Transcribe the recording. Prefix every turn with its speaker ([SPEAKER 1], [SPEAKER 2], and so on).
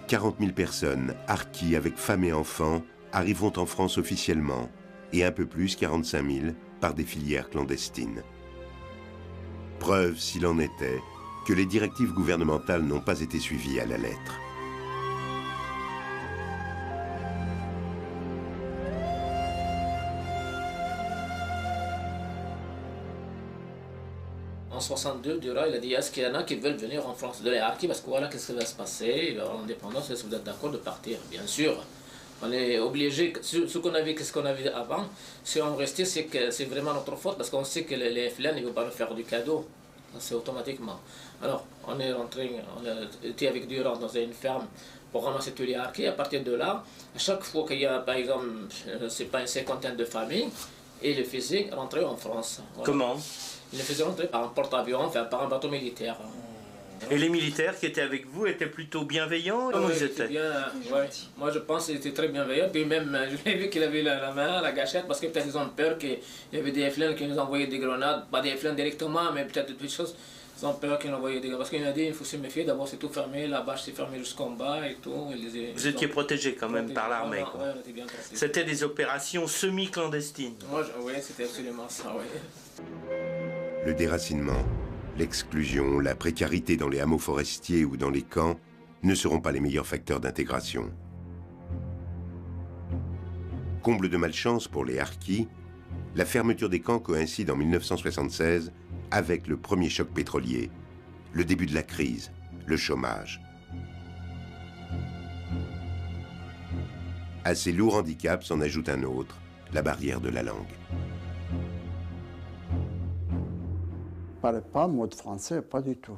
[SPEAKER 1] 40 000 personnes, harkis avec femmes et enfants, arriveront en France officiellement, et un peu plus, 45 000, par des filières clandestines. Preuve, s'il en était, que les directives gouvernementales n'ont pas été suivies à la lettre.
[SPEAKER 2] En 62, Dura, il a dit, est-ce qu'il y en a qui veulent venir en France de les harkis, parce que voilà, qu'est-ce qui va se passer, il va y avoir l'indépendance, est-ce que vous êtes d'accord de partir? Bien sûr. On est obligé, qu'est-ce qu'on avait avant, si on restait, c'est que c'est vraiment notre faute, parce qu'on sait que les FLN, ils ne vont pas nous faire du cadeau. C'est automatiquement. Alors, on est rentré, on a été avec Durand dans une ferme pour ramasser tous les harkis. À partir de là, à chaque fois qu'il y a, par exemple, c'est pas une cinquantaine de familles, ils le faisaient rentrer en France. Voilà.
[SPEAKER 3] Comment?
[SPEAKER 2] Ils le faisaient rentrer par un porte-avions, enfin par un bateau militaire.
[SPEAKER 3] Et les militaires qui étaient avec vous étaient plutôt bienveillants? Comment ils étaient?
[SPEAKER 2] Bien, ouais. Moi je pense qu'il était très bienveillant. Puis même, je l'ai vu qu'il avait la main, la gâchette, parce que peut-être ils ont peur qu'il y avait des FLN qui nous envoyaient des grenades. Pas des FLN directement, mais peut-être des choses. Ils ont peur qu'ils nous envoyaient des grenades. Parce qu'il a dit il faut se méfier, d'abord c'est tout fermé, la bâche c'est fermé jusqu'en bas et tout.
[SPEAKER 3] Vous étiez protégés quand même par l'armée.
[SPEAKER 2] Ouais, on était bien protégés.
[SPEAKER 3] C'était des opérations semi-clandestines.
[SPEAKER 2] Oui, c'était absolument ça, oui.
[SPEAKER 1] Le déracinement, l'exclusion, la précarité dans les hameaux forestiers ou dans les camps ne seront pas les meilleurs facteurs d'intégration. Comble de malchance pour les harkis, la fermeture des camps coïncide en 1976 avec le premier choc pétrolier, le début de la crise, le chômage. À ces lourds handicaps s'en ajoute un autre, la barrière de la langue.
[SPEAKER 4] Je ne parlais pas un mot de français, pas du tout.